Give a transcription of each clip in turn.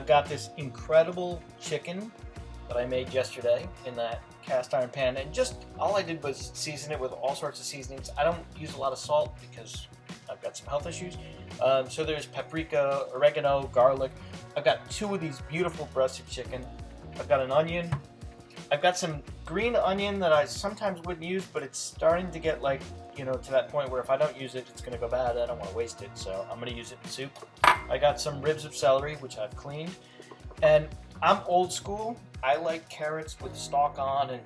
I've got this incredible chicken that I made yesterday in that cast iron pan, and just all I did was season it with all sorts of seasonings. I don't use a lot of salt because I've got some health issues. So there's paprika, oregano, garlic. I've got 2 of these beautiful breasted chicken. I've got an onion. I've got some green onion that I sometimes wouldn't use, but it's starting to get like, you know, to that point where if I don't use it, it's going to go bad. I don't want to waste it, so I'm going to use it in soup. I got some ribs of celery, which I've cleaned. And I'm old school. I like carrots with stalk on, and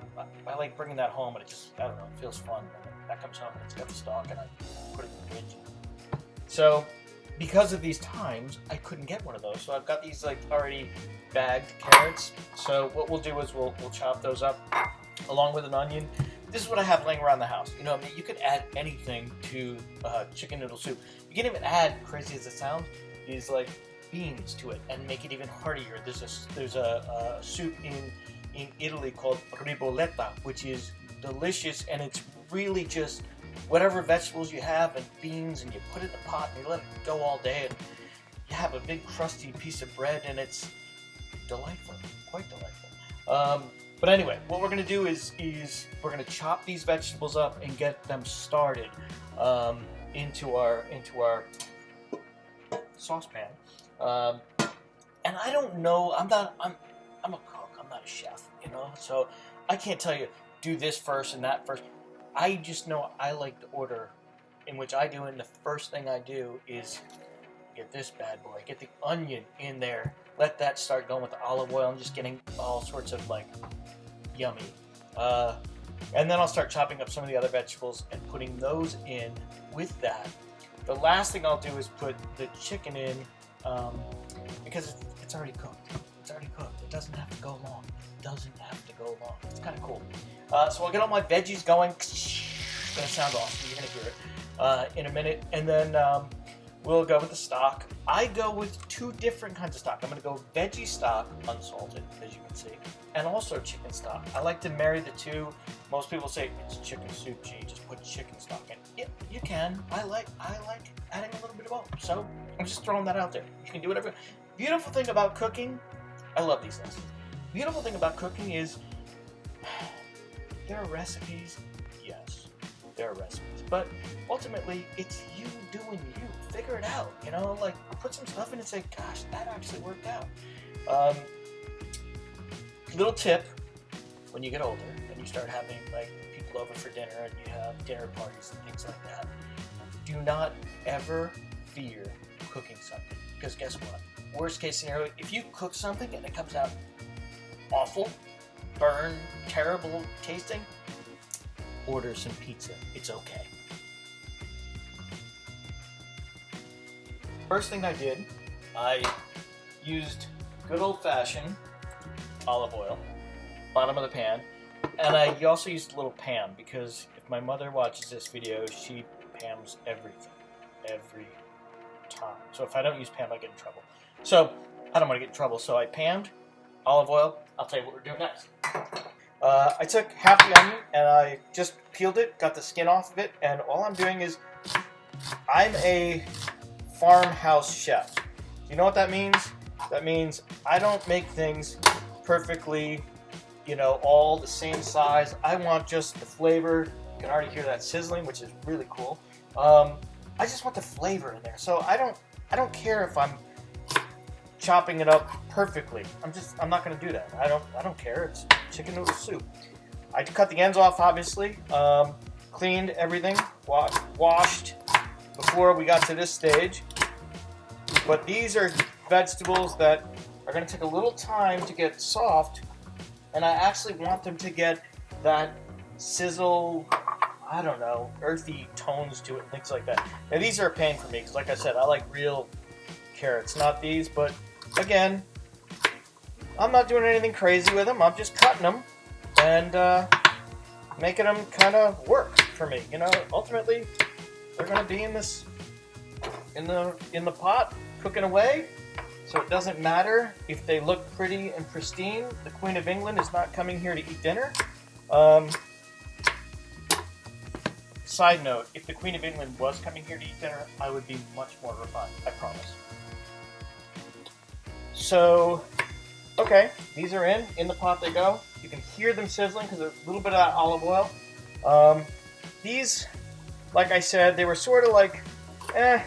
I like bringing that home, and it just, I don't know, it feels fun. That comes home and it's got the stalk, and I put it in the fridge. So because of these times, I couldn't get one of those. So I've got these like already bagged carrots. So what we'll do is we'll chop those up along with an onion. This is what I have laying around the house. You know, I mean, you could add anything to chicken noodle soup. You can even add, crazy as it sounds, these like beans to it and make it even heartier. There's a soup in Italy called ribolletta, which is delicious, and it's really just whatever vegetables you have and beans, and you put it in a pot and you let it go all day, and you have a big crusty piece of bread, and it's delightful, quite delightful. But anyway, what we're going to do is we're going to chop these vegetables up and get them started into our saucepan. And I don't know, I'm a cook, I'm not a chef, you know, so I can't tell you do this first and that first. I just know I like the order in which I do, and the first thing I do is get this bad boy, get the onion in there, let that start going with the olive oil. I'm just getting all sorts of like yummy. And then I'll start chopping up some of the other vegetables and putting those in with that. The last thing I'll do is put the chicken in because it's already cooked. It's already cooked. It doesn't have to go long. It doesn't have to go long. It's kind of cool. So I'll get all my veggies going. It's going to sound awesome. You're going to hear it in a minute. And then we'll go with the stock. I go with 2 different kinds of stock. I'm going to go veggie stock, unsalted, as you can see, and also chicken stock. I like to marry the 2. Most people say it's chicken soup, gee, just put chicken stock in. Yeah, you can. I like adding a little bit of both. So I'm just throwing that out there. You can do whatever. Beautiful thing about cooking, I love these lessons. Beautiful thing about cooking is there are recipes. Yes, there are recipes, but ultimately it's you doing you. Figure it out, you know, like put some stuff in and say, gosh, that actually worked out. Little tip, when you get older and you start having like people over for dinner and you have dinner parties and things like that, do not ever fear cooking something, because guess what? Worst case scenario, if you cook something and it comes out awful, burned, terrible tasting, order some pizza. It's okay. First thing I did, I used good old-fashioned olive oil, bottom of the pan, and I also used a little Pam, because if my mother watches this video, she Pams everything, every time. So if I don't use Pam, I get in trouble. So I don't want to get in trouble, so I Pammed, olive oil. I'll tell you what we're doing next. I took half the onion and I just peeled it, got the skin off of it, and all I'm doing is, I'm a farmhouse chef. You know what that means? That means I don't make things perfectly, you know, all the same size. I want just the flavor. You can already hear that sizzling, which is really cool. I just want the flavor in there. So I don't care if I'm chopping it up perfectly. I'm not going to do that. I don't care. It's chicken noodle soup. I cut the ends off, obviously. Cleaned everything, washed before we got to this stage. But these are vegetables that are going to take a little time to get soft, and I actually want them to get that sizzle, I don't know, earthy tones to it, things like that. Now these are a pain for me because, like I said, I like real carrots, not these. But again, I'm not doing anything crazy with them. I'm just cutting them and making them kind of work for me. You know, ultimately, they're going to be in this, in the pot, cooking away. So it doesn't matter if they look pretty and pristine. The Queen of England is not coming here to eat dinner. Side note, if the Queen of England was coming here to eat dinner, I would be much more refined, I promise. So, okay, these are in the pot they go. You can hear them sizzling because there's a little bit of that olive oil. These, like I said, they were sort of like, I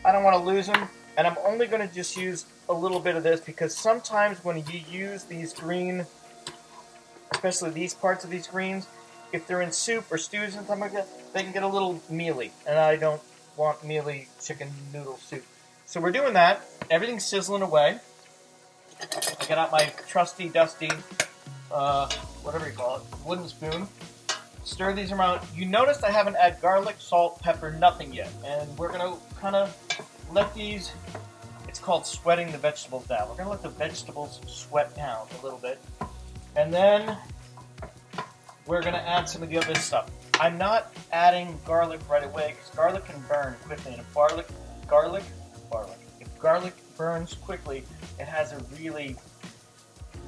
don't want to lose them. And I'm only going to just use a little bit of this because sometimes when you use these green, especially these parts of these greens, if they're in soup or stews and something like that, they can get a little mealy. And I don't want mealy chicken noodle soup. So we're doing that. Everything's sizzling away. I get out my trusty, dusty, whatever you call it, wooden spoon. Stir these around. You noticed I haven't added garlic, salt, pepper, nothing yet. And we're going to kind of let these, it's called sweating the vegetables down. We're going to let the vegetables sweat down a little bit. And then we're going to add some of the other stuff. I'm not adding garlic right away because garlic can burn quickly. And if garlic burns quickly, it has a really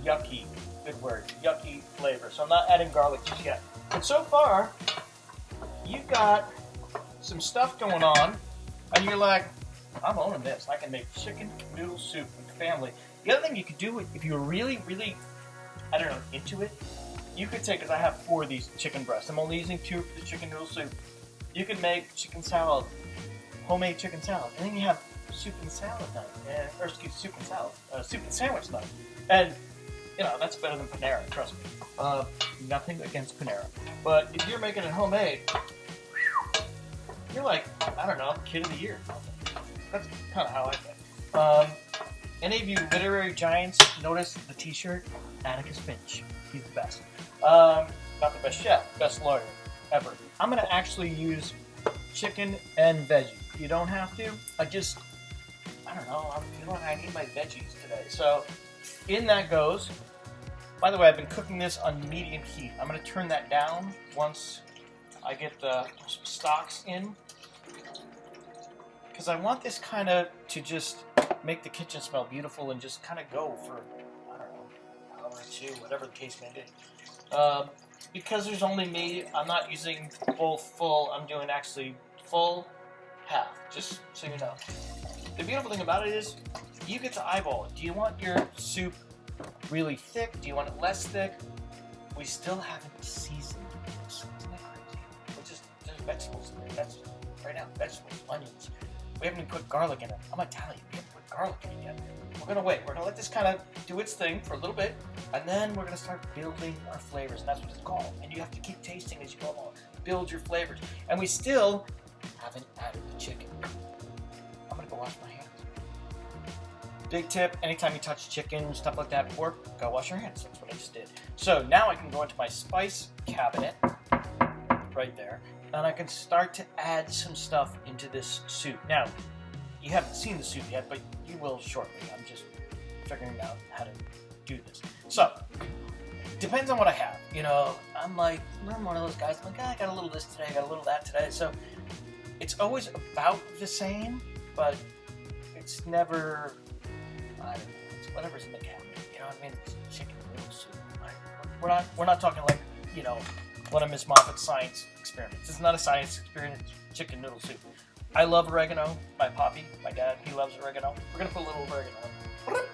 yucky, good word, yucky flavor. So I'm not adding garlic just yet. But so far, you've got some stuff going on, and you're like, I'm owning this. I can make chicken noodle soup with the family. The other thing you could do, if you're really, really, I don't know, into it, you could take, because I have 4 of these chicken breasts. I'm only using 2 for the chicken noodle soup. You could make chicken salad, homemade chicken salad, and then you have soup and salad night, soup and sandwich night. And you know, that's better than Panera, trust me. Nothing against Panera. But if you're making it homemade, you're like, I don't know, kid of the year. That's kind of how I think. Any of you literary giants notice the t-shirt? Atticus Finch. He's the best. Not the best chef, best lawyer ever. I'm going to actually use chicken and veggie. You don't have to. I don't know, I'm feeling I need my veggies today. So, in that goes. By the way, I've been cooking this on medium heat. I'm going to turn that down once I get the stocks in. Because I want this kind of to just make the kitchen smell beautiful and just kind of go for, I don't know, an hour or 2, whatever the case may be. Because there's only me, I'm not using both full, I'm doing actually full, half, just so you know. The beautiful thing about it is, you get to eyeball it. Do you want your soup really thick? Do you want it less thick? We still haven't seasoned this. Isn't that crazy? There's vegetables in there. That's right now. Vegetables, onions. We haven't even put garlic in it. I'm Italian. We haven't put garlic in it yet. We're gonna wait. We're gonna let this kind of do its thing for a little bit, and then we're gonna start building our flavors, and that's what it's called. And you have to keep tasting as you go along. Build your flavors. And we still haven't added the chicken. I'm gonna go wash my hands. Big tip, anytime you touch chicken, stuff like that, pork, go wash your hands. That's what I just did. So now I can go into my spice cabinet, right there, and I can start to add some stuff into this soup. Now, you haven't seen the soup yet, but you will shortly. I'm just figuring out how to do this. So, depends on what I have. You know, I'm one of those guys, I'm like, I got a little this today, I got a little that today. So, it's always about the same, but it's never, I don't know, it's whatever's in the cabinet. You know what I mean? It's chicken noodle soup. We're not talking like, you know, one of Miss Moffat's science experiments. It's not a science experiment, it's chicken noodle soup. I love oregano. My poppy, my dad, he loves oregano. We're going to put a little oregano.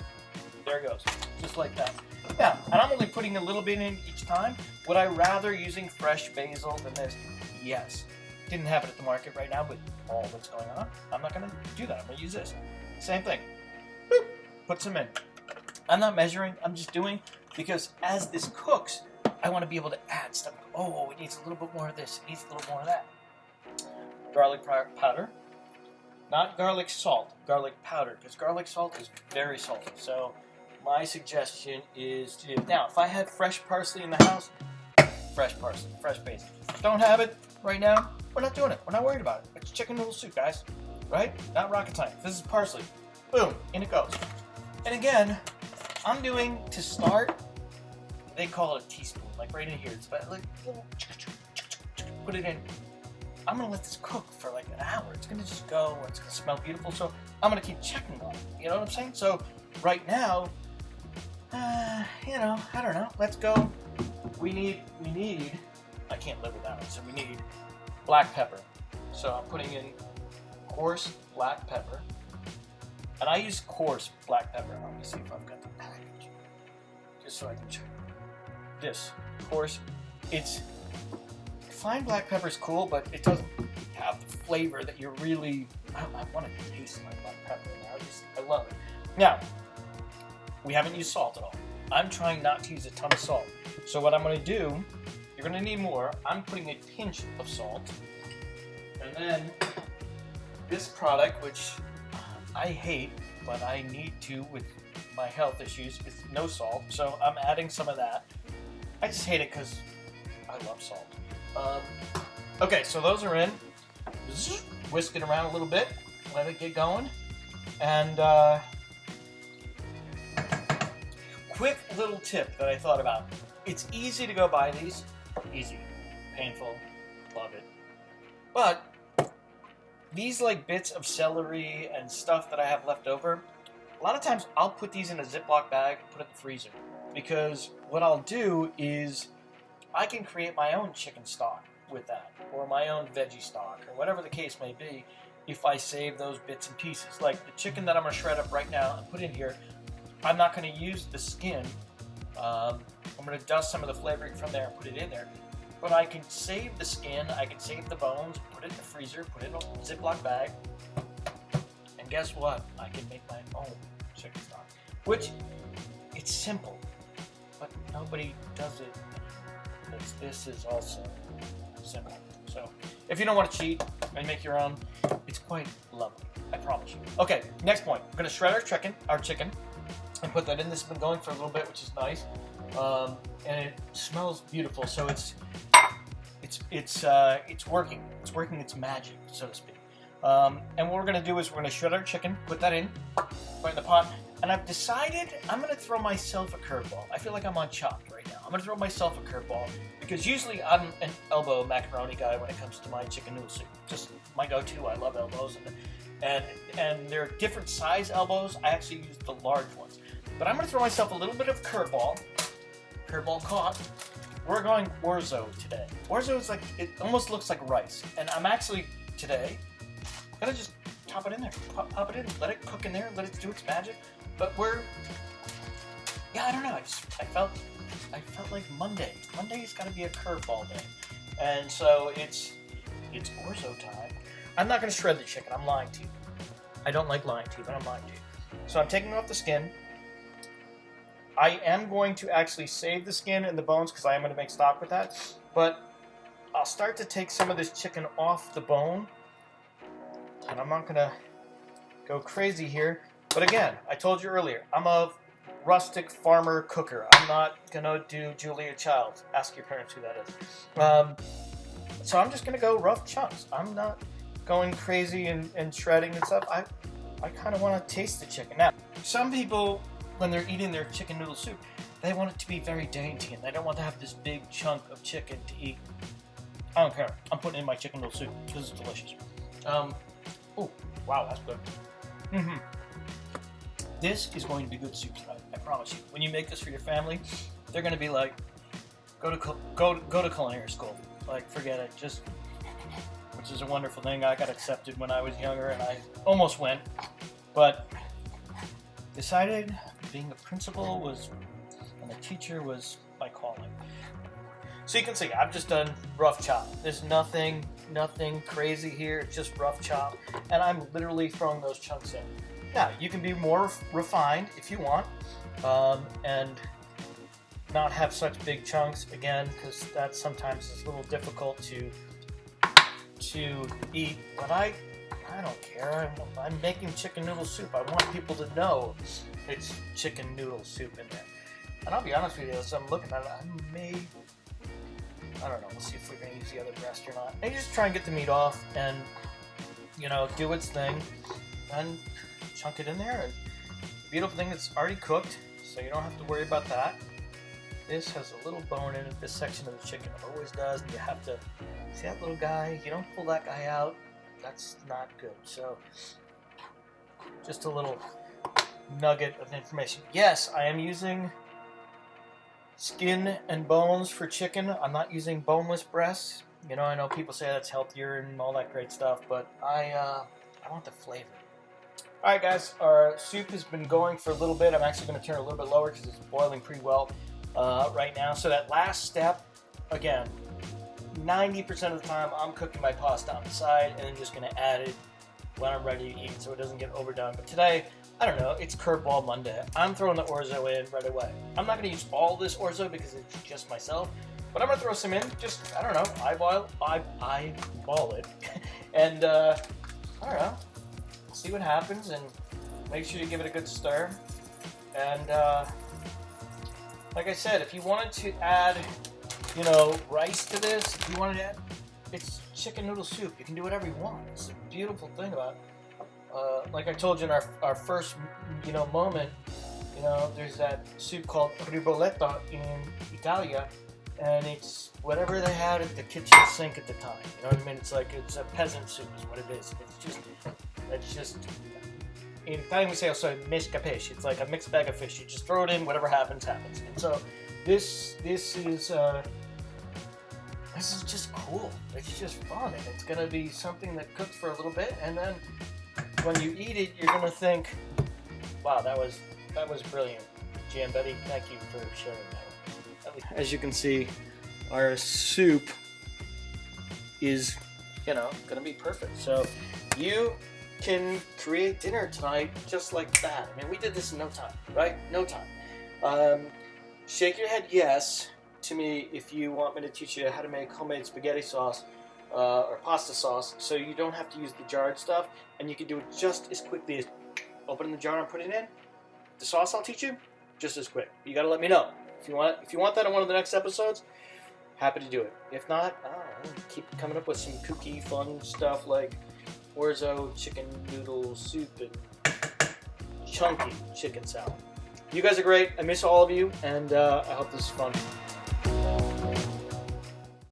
There it goes. Just like that. Yeah, and I'm only putting a little bit in each time. Would I rather using fresh basil than this? Yes. Didn't have it at the market right now, but all that's going on, I'm not going to do that. I'm going to use this. Same thing. Boop. Put some in. I'm not measuring. I'm just doing, because as this cooks, I want to be able to add stuff. Oh, it needs a little bit more of this. It needs a little more of that. Garlic powder. Not garlic salt, garlic powder, because garlic salt is very salty. So my suggestion is to do, now if I had fresh parsley in the house, fresh parsley, fresh basil. Don't have it right now, we're not doing it. We're not worried about it. It's chicken noodle soup, guys. Right? Not rocket science. This is parsley. Boom, in it goes. And again, I'm doing, to start, they call it a teaspoon, like right in here. It's about like, put it in. I'm going to let this cook for like an hour. It's going to just go, it's going to smell beautiful. So I'm going to keep checking on it. You know what I'm saying? So right now, you know, I don't know. Let's go. We need, I can't live without it. So we need black pepper. So I'm putting in coarse black pepper. And I use coarse black pepper. Let me see if I've got the package, just so I can check. This coarse, it's fine black pepper is cool, but it doesn't have the flavor that you're really. I want to taste my black pepper. I love it. Now, we haven't used salt at all. I'm trying not to use a ton of salt. So what I'm going to do, you're going to need more. I'm putting a pinch of salt. And then this product, which I hate, but I need to with my health issues, is no salt. So I'm adding some of that. I just hate it because I love salt. Okay, so those are in. Whisk it around a little bit. Let it get going. And quick little tip that I thought about. It's easy to go buy these. Easy. Painful. Love it. But these like bits of celery and stuff that I have left over, a lot of times I'll put these in a Ziploc bag and put it in the freezer. Because what I'll do is I can create my own chicken stock with that, or my own veggie stock, or whatever the case may be, if I save those bits and pieces. Like the chicken that I'm going to shred up right now and put in here, I'm not going to use the skin. I'm going to dust some of the flavoring from there and put it in there. But I can save the skin, I can save the bones, put it in the freezer, put it in a Ziploc bag, and guess what? I can make my own chicken stock. Which, it's simple, but nobody does it because this is also simple. So, if you don't want to cheat and make your own, it's quite lovely, I promise you. Okay, next point. We're going to shred our chicken, and put that in. This has been going for a little bit, which is nice, and it smells beautiful. So it's working. It's working its magic, so to speak. And what we're going to do is we're going to shred our chicken, put that in, right in the pot. And I've decided I'm going to throw myself a curveball. I feel like I'm on Chopped right now. I'm going to throw myself a curveball because usually I'm an elbow macaroni guy when it comes to my chicken noodle soup. Just my go-to. I love elbows, and there are different size elbows. I actually use the large ones. But I'm going to throw myself a little bit of curveball. Curveball caught. We're going orzo today. Orzo is like, it almost looks like rice. And I'm actually, today, going to just top it in there. Pop it in, let it cook in there, let it do its magic. But I don't know, I felt like Monday. Monday's got to be a curveball day. And so it's orzo time. I'm not going to shred the chicken, I'm lying to you. I don't like lying to you, but I'm lying to you. So I'm taking off the skin. I am going to actually save the skin and the bones because I am going to make stock with that. But I'll start to take some of this chicken off the bone. And I'm not going to go crazy here. But again, I told you earlier, I'm a rustic farmer cooker. I'm not going to do Julia Childs. Ask your parents who that is. So I'm just going to go rough chunks. I'm not going crazy and shredding and stuff. I kind of want to taste the chicken. Now, some people, when they're eating their chicken noodle soup, they want it to be very dainty and they don't want to have this big chunk of chicken to eat. I don't care. I'm putting it in my chicken noodle soup because it's delicious. Oh, wow, that's good. This is going to be good soup tonight, I promise you. When you make this for your family, they're going to be like, go to culinary school. Like, forget it. Just, which is a wonderful thing. I got accepted when I was younger, and I almost went, but decided being a principal and a teacher was my calling. So you can see, I've just done rough chop. There's nothing crazy here. It's just rough chop, and I'm literally throwing those chunks in. Now, you can be more refined if you want, and not have such big chunks, again, because that sometimes is a little difficult to eat, but I don't care. I'm making chicken noodle soup. I want people to know it's chicken noodle soup in there. And I'll be honest with you, as I'm looking at it, I don't know, we'll see if we're going to use the other breast or not. Maybe just try and get the meat off and, do its thing, and chunk it in there. And the beautiful thing, it's already cooked, so you don't have to worry about that. This has a little bone in it, this section of the chicken. It always does, and you have to, see that little guy? You don't pull that guy out, that's not good. So, just a little nugget of information. Yes, I am using skin and bones for chicken. I'm not using boneless breasts. I know people say that's healthier and all that great stuff, but I want the flavor. All right, guys, our soup has been going for a little bit. I'm actually going to turn it a little bit lower because it's boiling pretty well right now. So that last step, again, 90% of the time I'm cooking my pasta on the side and then just going to add it when I'm ready to eat so it doesn't get overdone. But today, I don't know, it's Curveball Monday. I'm throwing the orzo in right away. I'm not going to use all this orzo because it's just myself, but I'm going to throw some in. Just, I don't know, eyeball it. And, I don't know, see what happens and make sure you give it a good stir. And, like I said, if you wanted to add, you know, rice to this, if you wanted to add, it's chicken noodle soup. You can do whatever you want. It's a beautiful thing about it. Like I told you in our first, you know, moment, you know, there's that soup called ribolletta in Italia, and it's whatever they had at the kitchen sink at the time. You know what I mean? It's like, it's a peasant soup is what it is. It's just, in Italian we say also mesca pesce. It's like a mixed bag of fish. You just throw it in, whatever happens, happens. And so this is just cool. It's just fun, and it's gonna be something that cooks for a little bit, and then when you eat it, you're gonna think, "Wow, that was brilliant, Giambetti. Thank you for sharing that." As you can see, our soup is, you know, gonna be perfect. So you can create dinner tonight just like that. I mean, we did this in no time, right? No time. Shake your head yes to me if you want me to teach you how to make homemade spaghetti sauce or pasta sauce, so you don't have to use the jarred stuff, and you can do it just as quickly as opening the jar and putting it in. The sauce I'll teach you, just as quick. You gotta let me know. If you want that on one of the next episodes, happy to do it. If not, I'll keep coming up with some kooky, fun stuff like orzo chicken noodle soup and chunky chicken salad. You guys are great. I miss all of you, and I hope this is fun.